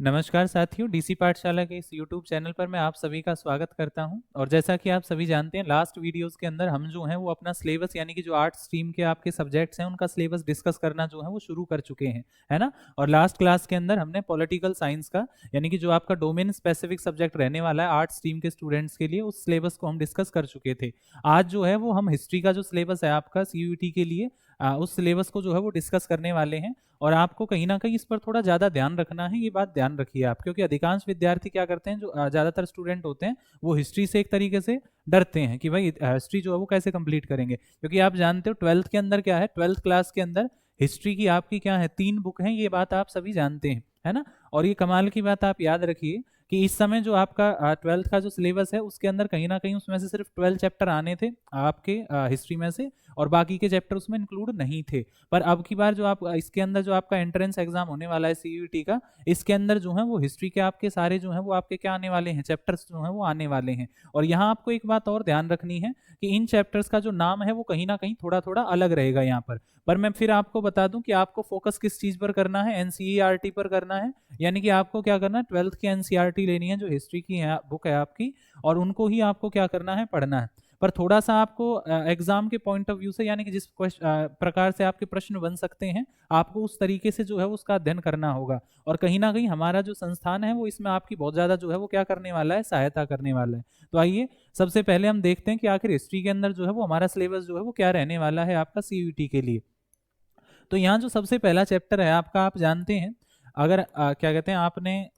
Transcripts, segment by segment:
नमस्कार साथियों, डीसी पाठशाला के इस यूट्यूब चैनल पर मैं आप सभी का स्वागत करता हूं। और जैसा कि आप सभी जानते हैं, लास्ट वीडियोस के अंदर हम जो हैं वो अपना सिलेबस यानी कि जो आर्ट स्ट्रीम के आपके सब्जेक्ट्स हैं उनका सिलेबस डिस्कस करना जो है वो शुरू कर चुके हैं, है ना। और लास्ट क्लास के अंदर हमने पॉलिटिकल साइंस का यानी कि जो आपका डोमेन स्पेसिफिक सब्जेक्ट रहने वाला है आर्ट स्ट्रीम के स्टूडेंट्स के लिए, उस सिलेबस को हम डिस्कस कर चुके थे। आज जो है वो हम हिस्ट्री का जो सिलेबस है आपका सीयूईटी के लिए, उस सिलेबस को जो है वो डिस्कस करने वाले हैं। और आपको कहीं ना कहीं इस पर थोड़ा ज़्यादा ध्यान रखना है, ये बात ध्यान रखिए आप, क्योंकि अधिकांश विद्यार्थी क्या करते हैं, जो ज़्यादातर स्टूडेंट होते हैं वो हिस्ट्री से एक तरीके से डरते हैं कि भाई हिस्ट्री जो है वो कैसे कंप्लीट करेंगे। क्योंकि आप जानते हो ट्वेल्थ के अंदर क्या है, ट्वेल्थ क्लास के अंदर हिस्ट्री की आपकी क्या है, 3 बुक हैं, ये बात आप सभी जानते हैं, है ना। और ये कमाल की बात आप याद रखिए कि इस समय जो आपका ट्वेल्थ का जो सिलेबस है उसके अंदर कहीं ना कहीं उसमें से सिर्फ 12 चैप्टर आने थे आपके हिस्ट्री में से, और बाकी के चैप्टर उसमें इंक्लूड नहीं थे। पर अब की बार जो आप इसके अंदर जो आपका एंट्रेंस एग्जाम होने वाला है सीयूईटी का, इसके अंदर जो है वो हिस्ट्री के आपके सारे जो है वो आपके क्या आने वाले हैं, चैप्टर्स जो है वो आने वाले हैं। और यहाँ आपको एक बात और ध्यान रखनी है कि इन चैप्टर्स का जो नाम है वो कहीं ना कहीं थोड़ा थोड़ा अलग रहेगा यहाँ पर मैं फिर आपको बता दूं कि आपको फोकस किस चीज पर करना है, एनसीईआरटी पर करना है। यानी कि आपको क्या करना है, ट्वेल्थ की एनसीईआरटी लेनी है जो हिस्ट्री की है, बुक है आपकी, और उनको ही आपको क्या करना है, पढ़ना है। पर थोड़ा सा आपको एग्जाम के पॉइंट ऑफ व्यू से, यानी कि जिस प्रकार से आपके प्रश्न बन सकते हैं, आपको उस तरीके से जो है उसका अध्ययन करना होगा। और कहीं ना कहीं हमारा जो संस्थान है वो इसमें आपकी बहुत ज़्यादा जो है वो क्या करने वाला है, सहायता करने वाला है। तो आइए सबसे पहले हम देखते हैं कि आखिर हिस्ट्री के अंदर जो है वो हमारा सिलेबस जो है वो क्या रहने वाला है आपका सीयूईटी के लिए। तो यहाँ जो सबसे पहला चैप्टर है आपका, आप जानते हैं, अगर क्या कहते हैं, आपने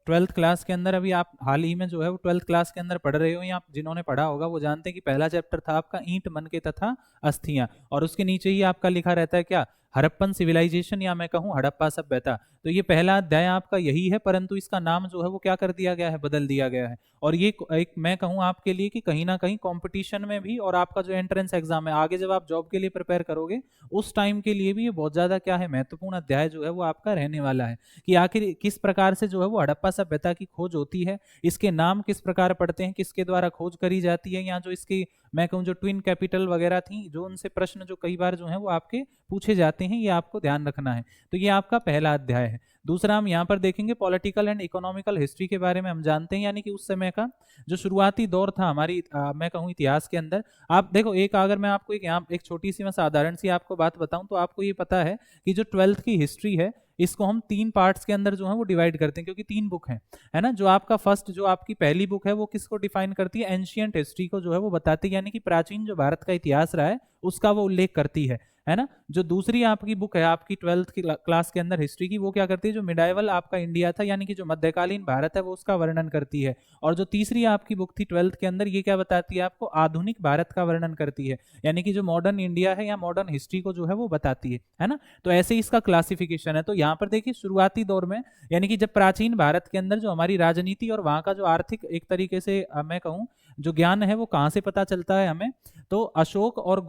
ट्वेल्थ क्लास के अंदर अभी आप हाल ही में जो है वो ट्वेल्थ क्लास के अंदर पढ़ रहे हो, या जिन्होंने पढ़ा होगा वो जानते हैं कि पहला चैप्टर था आपका ईंट मनके तथा अस्थियां, और उसके नीचे ही आपका लिखा रहता है क्या, हड़प्पन सिविलाइजेशन, या मैं कहूँ हड़प्पा सभ्यता। तो ये पहला अध्याय आपका यही है, परंतु इसका नाम जो है वो क्या कर दिया गया है, बदल दिया गया है। और ये एक मैं कहूँ आपके लिए कि कहीं ना कहीं कंपटीशन में भी, और आपका जो एंट्रेंस एग्जाम है आगे जब आप जॉब के लिए प्रिपेयर करोगे उस टाइम के लिए भी, ये बहुत ज्यादा क्या है, महत्वपूर्ण अध्याय जो है वो आपका रहने वाला है। कि आखिर किस प्रकार से जो है वो हड़प्पा सभ्यता की खोज होती है, इसके नाम किस प्रकार पड़ते हैं, किसके द्वारा खोज करी जाती है, या जो इसकी मैं कहूँ जो ट्विन कैपिटल वगैरह थी, जो उनसे प्रश्न जो कई बार जो है वो आपके पूछे जाते हैं, ये आपको ध्यान रखना है। तो ये आपका पहला अध्याय है। दूसरा हम यहाँ पर देखेंगे पॉलिटिकल एंड इकोनॉमिकल हिस्ट्री के बारे में हम जानते हैं, यानी कि उस समय का जो शुरुआती दौर था हमारी मैं कहूँ इतिहास के अंदर। आप देखो, एक अगर मैं आपको एक यहाँ एक छोटी सी मैं साधारण सी आपको बात बताऊं, तो आपको ये पता है कि जो ट्वेल्थ की हिस्ट्री है इसको हम 3 पार्ट्स के अंदर जो है वो डिवाइड करते हैं, क्योंकि 3 बुक हैं, है ना। जो आपका फर्स्ट जो आपकी पहली बुक है वो किसको डिफाइन करती है, एंशियंट हिस्ट्री को जो है वो बताती है, यानी कि प्राचीन जो भारत का इतिहास रहा है उसका वो उल्लेख करती है ना। जो दूसरी आपकी बुक है आपकी ट्वेल्थ की क्लास के अंदर हिस्ट्री की, वो क्या करती है, जो मिडाइवल आपका इंडिया था, यानी कि जो मध्यकालीन भारत है वो उसका वर्णन करती है। और जो तीसरी आपकी बुक थी ट्वेल्थ के अंदर, ये क्या बताती है आपको, आधुनिक भारत का वर्णन करती है, यानी कि जो मॉडर्न इंडिया है या मॉडर्न हिस्ट्री को जो है वो बताती है ना। तो ऐसे ही इसका क्लासिफिकेशन है। तो यहाँ पर देखिए शुरुआती दौर में, यानी कि जब प्राचीन भारत के अंदर जो हमारी राजनीति और वहाँ का जो आर्थिक एक तरीके से मैं कहूँ जो ज्ञान है वो कहाँ से पता चलता है हमें, तो अशोक और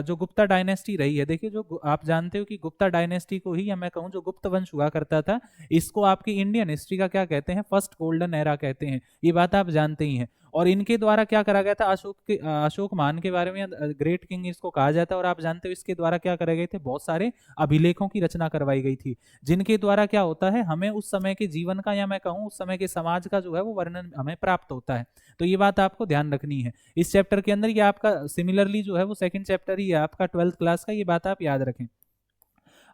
जो गुप्ता डायनेस्टी रही है। देखिए जो आप जानते हो कि गुप्ता डायनेस्टी को ही, या मैं कहूँ जो गुप्त वंश हुआ करता था, इसको आपकी इंडियन हिस्ट्री का क्या कहते हैं, फर्स्ट गोल्डन एरा कहते हैं, ये बात आप जानते ही हैं। और इनके द्वारा क्या करा गया था, अशोक महान के बारे में ग्रेट किंग इसको कहा जाता है। और आप जानते हो इसके द्वारा क्या करे गए थे, बहुत सारे अभिलेखों की रचना करवाई गई थी, जिनके द्वारा क्या होता है, हमें उस समय के जीवन का, या मैं कहूँ उस समय के समाज का जो है वो वर्णन हमें प्राप्त होता है। तो ये बात आपको ध्यान रखनी है इस चैप्टर के अंदर। ये आपका सिमिलरली जो है वो सेकंड चैप्टर ही है आपका ट्वेल्थ क्लास का, ये बात आप याद रखें।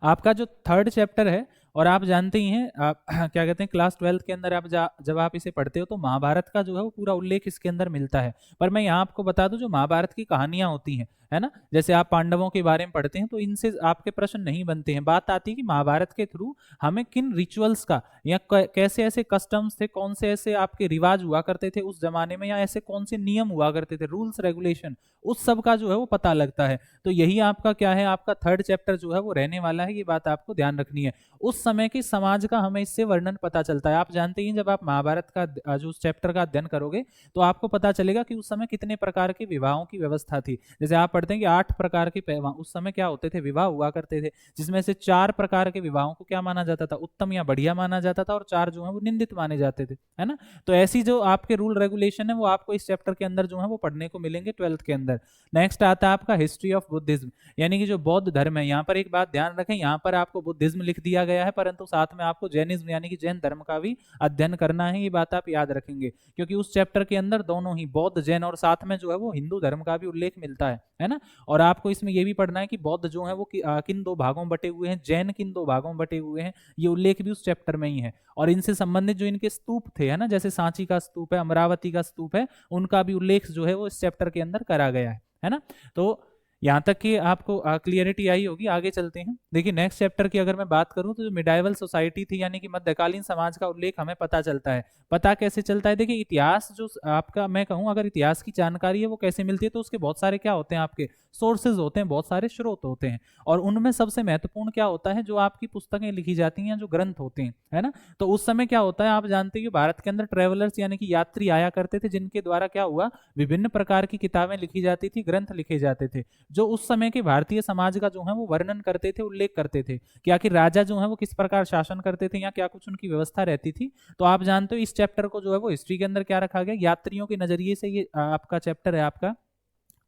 आपका जो थर्ड चैप्टर है, और आप जानते ही हैं आप क्या कहते हैं, क्लास ट्वेल्थ के अंदर आप जब आप इसे पढ़ते हो तो महाभारत का जो है वो पूरा उल्लेख इसके अंदर मिलता है। पर मैं यहाँ आपको बता दूं, जो महाभारत की कहानियां होती हैं, है ना, जैसे आप पांडवों के बारे में पढ़ते हैं तो इनसे आपके प्रश्न नहीं बनते हैं। बात आती है कि महाभारत के थ्रू हमें किन रिचुअल्स का, या कैसे ऐसे कस्टम्स थे, कौन से ऐसे आपके रिवाज हुआ करते थे उस जमाने में, या ऐसे कौन से नियम हुआ करते थे, रूल्स रेगुलेशन, उस सब का जो है वो पता लगता है। तो यही आपका क्या है, आपका थर्ड चैप्टर जो है वो रहने वाला है, ये बात आपको ध्यान रखनी है। उस समय के समाज का हमें इससे वर्णन पता चलता है। आप जानते हैं जब आप महाभारत का जो उस चैप्टर का अध्ययन करोगे तो आपको पता चलेगा कि उस समय कितने प्रकार के विवाहों की व्यवस्था थी। जैसे आप पढ़ते हैं कि 8 प्रकार के उस समय क्या होते थे, विवाह हुआ करते थे, जिसमें से 4 प्रकार के विवाहों को क्या माना जाता था, उत्तम या बढ़िया माना जाता था, और 4 जो है वो निंदित माने जाते थे, है ना। तो ऐसी जो आपके रूल रेगुलेशन है वो आपको इस चैप्टर के अंदर जो है वो पढ़ने को मिलेंगे ट्वेल्थ के अंदर। नेक्स्ट आता है आपका हिस्ट्री ऑफ बुद्धिज्म, यानी कि जो बौद्ध धर्म है। यहाँ पर एक बात ध्यान रखें, यहाँ पर आपको बुद्धिज्म लिख दिया गया है, परंतु साथ में आपको जैनिज्म यानी कि जैन धर्म का भी अध्ययन करना है, ये बात आप याद रखेंगे, क्योंकि उस चैप्टर के अंदर दोनों ही बौद्ध जैन और साथ में जो है वो हिंदू धर्म का भी उल्लेख मिलता है ना। और आपको इसमें ये भी पढ़ना है कि बौद्ध जो है वो किन दो भागों में बटे हुए हैं, जैन किन दो भागों में बटे हुए हैं, ये उल्लेख भी उस चैप्टर में ही है। और इनसे संबंधित जो इनके स्तूप थे, है ना, जैसे सांची का स्तूप है, अमरावती का स्तूप है, उनका भी उल्लेख जो है वो इस चैप्टर के अंदर करा गया है ना। तो यहाँ तक कि आपको क्लियरिटी आई होगी। आगे चलते हैं। देखिए नेक्स्ट चैप्टर की अगर मैं बात करूं तो जो मिडाइवल सोसाइटी थी यानी कि मध्यकालीन समाज का उल्लेख हमें पता चलता है। पता कैसे चलता है? देखिए इतिहास जो आपका, मैं कहूं अगर इतिहास की जानकारी है वो कैसे मिलती है, तो उसके बहुत सारे क्या होते हैं, आपके सोर्सेज होते हैं, बहुत सारे स्रोत होते हैं। और उनमें सबसे महत्वपूर्ण क्या होता है, जो आपकी पुस्तकें लिखी जाती हैं, जो ग्रंथ होते हैं, है ना। तो उस समय क्या होता है, आप जानते हैं कि भारत के अंदर ट्रेवलर्स यानी कि यात्री आया करते थे, जिनके द्वारा क्या हुआ, विभिन्न प्रकार की किताबें लिखी जाती थी, ग्रंथ लिखे जाते थे, जो उस समय के भारतीय समाज का जो है वो वर्णन करते थे, उल्लेख करते थे कि आखिर राजा जो है वो किस प्रकार शासन करते थे या क्या कुछ उनकी व्यवस्था रहती थी। तो आप जानते हो इस चैप्टर को जो है वो हिस्ट्री के अंदर क्या रखा गया, यात्रियों के नजरिए से। ये आपका चैप्टर है आपका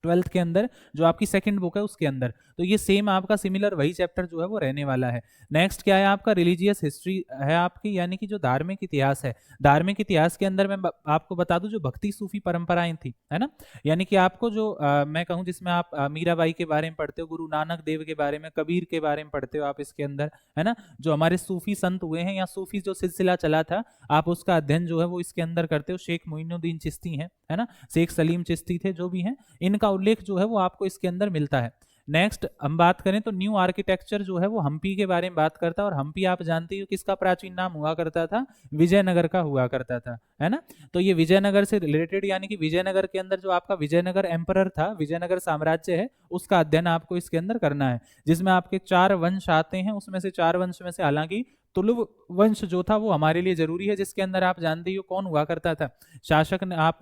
12th के अंदर, जो आपकी सेकंड बुक है उसके अंदर। तो ये सेम आपका सिमिलर वही चैप्टर जो है वो रहने वाला है। नेक्स्ट क्या है आपका, रिलीजियस हिस्ट्री है आपकी, यानी कि जो धार्मिक इतिहास है। धार्मिक इतिहास के अंदर मैं आपको बता दूं, जो भक्ति सूफी परंपराएं थी, है ना, यानी कि आपको जो मैं कहूं जिसमें आप मीराबाई के बारे में पढ़ते हो, गुरु नानक देव के बारे में, कबीर के बारे में पढ़ते हो आप इसके अंदर, है ना, जो हमारे सूफी संत हुए हैं या सूफी जो सिलसिला चला था, आप उसका अध्ययन जो है वो इसके अंदर करते हो। शेख मोइनुद्दीन चिश्ती है ना, शेख सलीम चिश्ती थे, जो भी हैं, इनका उल्लेख जो है वो आपको इसके अंदर मिलता है। नेक्स्ट हम बात करें तो न्यू आर्किटेक्चर जो है वो हम्पी के बारे में बात करता है। और हम्पी आप जानते हो किसका प्राचीन नाम हुआ करता था, विजयनगर का हुआ करता था, है ना। तो ये विजयनगर से रिलेटेड, यानी कि विजयनगर के अंदर जो आपका विजयनगर एम्परर था, विजयनगर साम्राज्य है, उसका अध्ययन आपको इसके अंदर करना है, जिसमें आपके 4 वंश आते हैं। उसमें से 4 वंश में से हालांकि तुलुव वंश जो था वो हमारे लिए जरूरी है, जिसके अंदर आप जानते हो कौन हुआ करता था शासक ने, आप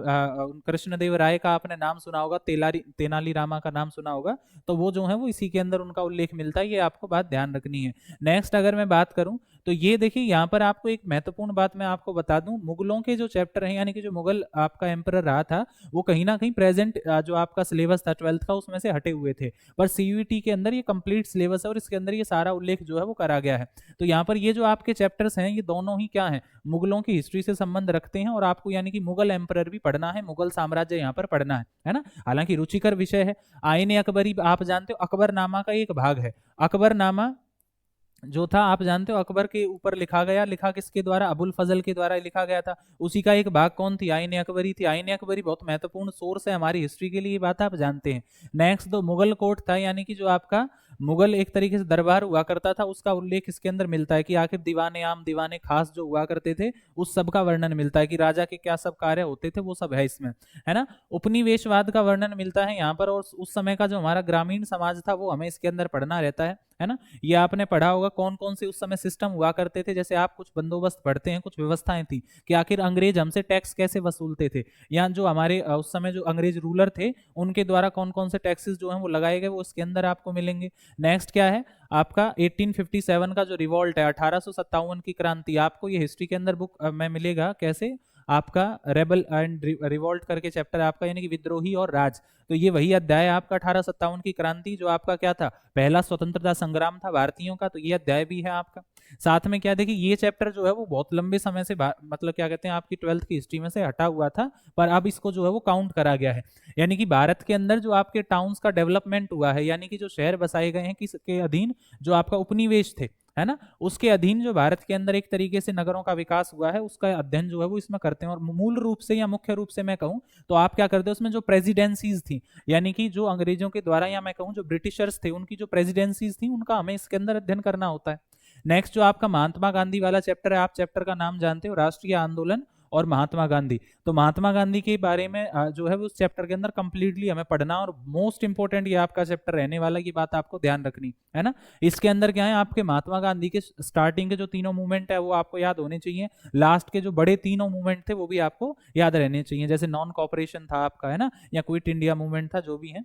कृष्णदेव राय का आपने नाम सुना होगा, तेनाली रामा का नाम सुना होगा, तो वो जो है वो इसी के अंदर उनका उल्लेख मिलता है। ये आपको बात ध्यान रखनी है। नेक्स्ट अगर मैं बात करूं तो ये देखिए यहाँ पर आपको एक महत्वपूर्ण बात मैं आपको बता दूं, मुगलों के जो चैप्टर हैं, यानी कि जो मुगल आपका एम्परर रहा था, वो कहीं ना कहीं प्रेजेंट जो आपका सिलेबस था 12th का, उसमें से हटे हुए थे। पर सीयूईटी के अंदर ये कंप्लीट सिलेबस है और इसके अंदर ये सारा उल्लेख जो है वो करा गया है। तो यहाँ पर ये जो आपके चैप्टर्स हैं, ये दोनों ही क्या हैं, मुगलों की हिस्ट्री से संबंध रखते हैं। और आपको यानी कि मुगल एम्परर भी पढ़ना है, मुगल साम्राज्य यहाँ पर पढ़ना है ना। हालांकि रुचिकर विषय है। आईने अकबरी आप जानते हो अकबरनामा का एक भाग है। अकबरनामा जो था आप जानते हो अकबर के ऊपर लिखा गया, लिखा किसके द्वारा, अबुल फजल के द्वारा लिखा गया था। उसी का एक भाग कौन थी, आईने अकबरी थी। आईने अकबरी बहुत महत्वपूर्ण सोर्स है हमारी हिस्ट्री के लिए, ये बात आप जानते हैं। नेक्स्ट दो मुगल कोर्ट था, यानी कि जो आपका मुगल एक तरीके से दरबार हुआ करता था, उसका उल्लेख इसके अंदर मिलता है कि आखिर दीवाने आम दीवाने खास जो हुआ करते थे, उस सब का वर्णन मिलता है कि राजा के क्या सब कार्य होते थे, वो सब है इसमें, है ना। उपनिवेशवाद का वर्णन मिलता है यहाँ पर। और उस समय का जो हमारा ग्रामीण समाज था वो हमें इसके अंदर पढ़ना रहता है ना। ये आपने पढ़ा होगा कौन कौन से उस समय सिस्टम हुआ करते थे। जैसे आप कुछ बंदोबस्त पढ़ते हैं, कुछ व्यवस्थाएं थी कि आखिर अंग्रेज हमसे टैक्स कैसे वसूलते थे, या जो हमारे उस समय जो अंग्रेज रूलर थे उनके द्वारा कौन कौन से टैक्सेस जो हैं वो लगाए गए, वो इसके अंदर आपको मिलेंगे। नेक्स्ट क्या है आपका 1857 का जो रिवॉल्ट है, 1857 की क्रांति, आपको ये हिस्ट्री के अंदर बुक में मिलेगा। कैसे आपका रेबल एंड रिवॉल्ट करके चैप्टर आपका, यानी कि विद्रोही और राज। तो ये वही अध्याय है आपका 1857 की क्रांति, जो आपका क्या था, पहला स्वतंत्रता संग्राम था भारतीयों का। तो ये अध्याय भी है आपका। साथ में क्या देखिए, ये चैप्टर जो है वो बहुत लंबे समय से मतलब क्या कहते हैं आपकी 12th की हिस्ट्री में से हटा हुआ था, पर अब इसको जो है वो काउंट करा गया है। यानी कि भारत के अंदर जो आपके टाउन्स का डेवलपमेंट हुआ है, यानी कि जो शहर बसाए गए हैं किसके अधीन, जो आपका उपनिवेश थे, है ना, उसके अधीन जो भारत के अंदर एक तरीके से नगरों का विकास हुआ है, उसका अध्ययन जो है वो इसमें करते हैं। और मूल रूप से या मुख्य रूप से मैं कहूं तो आप क्या करते हो, उसमें जो प्रेसिडेंसीज थी, यानी कि जो अंग्रेजों के द्वारा, या मैं कहूं जो ब्रिटिशर्स थे, उनकी जो प्रेसिडेंसीज थी, उनका हमें इसके अंदर अध्ययन करना होता है। नेक्स्ट जो आपका महात्मा गांधी वाला चैप्टर है, आप चैप्टर का नाम जानते हो, राष्ट्रीय आंदोलन और महात्मा गांधी। तो महात्मा गांधी के बारे में जो है उस चैप्टर के अंदर कंप्लीटली हमें पढ़ना, और मोस्ट इंपोर्टेंट ये आपका चैप्टर रहने वाला, की बात आपको ध्यान रखनी है ना। इसके अंदर क्या है, आपके महात्मा गांधी के स्टार्टिंग के जो तीनों मूवमेंट है वो आपको याद होने चाहिए, लास्ट के जो बड़े तीनों मूवमेंट थे वो भी आपको याद रहने चाहिए, जैसे नॉन कॉपरेशन था आपका, है ना, या क्विट इंडिया मूवमेंट था, जो भी है।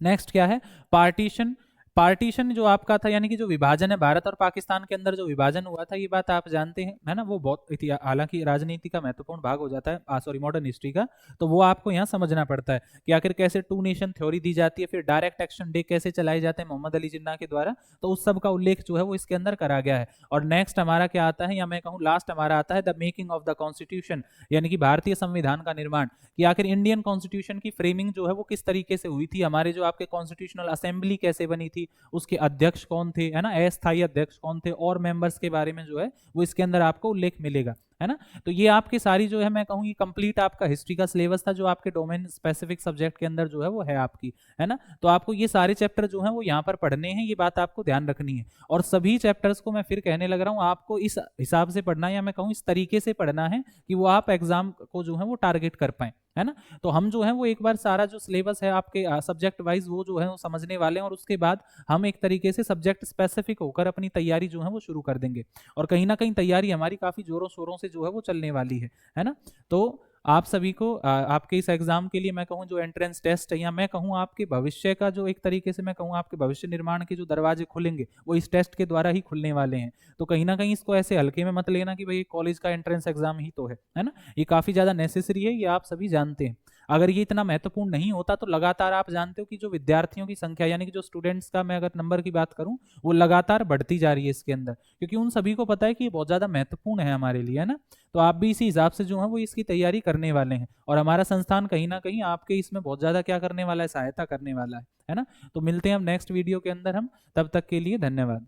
नेक्स्ट क्या है, पार्टीशन। पार्टीशन जो आपका था, यानी कि जो विभाजन है भारत और पाकिस्तान के अंदर जो विभाजन हुआ था, ये बात आप जानते हैं, है ना, वो बहुत हालांकि राजनीति का महत्वपूर्ण भाग हो जाता है, सॉरी मॉडर्न हिस्ट्री का, तो वो आपको यहाँ समझना पड़ता है कि आखिर कैसे टू नेशन थ्योरी दी जाती है, फिर डायरेक्ट एक्शन डे कैसे चलाए जाते हैं मोहम्मद अली जिन्ना के द्वारा, तो उस सब का उल्लेख जो है वो इसके अंदर करा गया है। और नेक्स्ट हमारा क्या आता है, या मैं कहूँ लास्ट हमारा आता है the making of the constitution, यानी कि भारतीय संविधान का निर्माण, कि आखिर इंडियन कॉन्स्टिट्यूशन की फ्रेमिंग जो है वो किस तरीके से हुई थी, हमारे जो आपके कॉन्स्टिट्यूशनल असेंबली कैसे बनी थी, उसके अध्यक्ष कौन थे, है ना, अस्थायी अध्यक्ष कौन थे, और मेंबर्स के बारे में जो है वो इसके अंदर आपको उल्लेख मिलेगा, है ना। तो ये आपकी सारी जो है मैं कहूँ ये कंप्लीट आपका हिस्ट्री का सिलेबस था, जो आपके डोमेन स्पेसिफिक सब्जेक्ट के अंदर जो है वो है आपकी, है ना। तो आपको ये सारे चैप्टर जो है वो यहाँ पर पढ़ने हैं, ये बात आपको ध्यान रखनी है। और सभी चैप्टर्स को मैं फिर कहने लग रहा हूँ, आपको इस हिसाब से पढ़ना है, या मैं कहूँ इस तरीके से पढ़ना है कि वो आप एग्जाम को जो है वो टारगेट कर पाए, है ना। तो हम जो है वो एक बार सारा जो सिलेबस है आपके सब्जेक्ट वाइज वो जो है वो समझने वाले हैं, और उसके बाद हम एक तरीके से सब्जेक्ट स्पेसिफिक होकर अपनी तैयारी जो है वो शुरू कर देंगे। और कहीं ना कहीं तैयारी हमारी काफी जोरों शोरों से जो है वो चलने वाली है ना। तो आप सभी को आपके इस एग्जाम के लिए मैं कहूँ जो एंट्रेंस टेस्ट है, या मैं कहूँ आपके भविष्य का जो एक तरीके से मैं कहूँ आपके भविष्य निर्माण के जो दरवाजे खुलेंगे वो इस टेस्ट के द्वारा ही खुलने वाले हैं। तो कहीं ना कहीं इसको ऐसे हल्के में मत लेना कि भाई कॉलेज का एंट्रेंस एग्जाम ही तो है ना। ये काफी ज्यादा नेसेसरी है, ये आप सभी जानते हैं। अगर ये इतना महत्वपूर्ण नहीं होता तो लगातार आप जानते हो कि जो विद्यार्थियों की संख्या, यानी कि जो स्टूडेंट्स का मैं अगर नंबर की बात करूं, वो लगातार बढ़ती जा रही है इसके अंदर, क्योंकि उन सभी को पता है कि ये बहुत ज्यादा महत्वपूर्ण है हमारे लिए, है ना। तो आप भी इसी हिसाब से जो है वो इसकी तैयारी करने वाले हैं, और हमारा संस्थान कहीं ना कहीं आपके इसमें बहुत ज्यादा क्या करने वाला है, सहायता करने वाला है ना। तो मिलते हैं हम नेक्स्ट वीडियो के अंदर, हम तब तक के लिए धन्यवाद।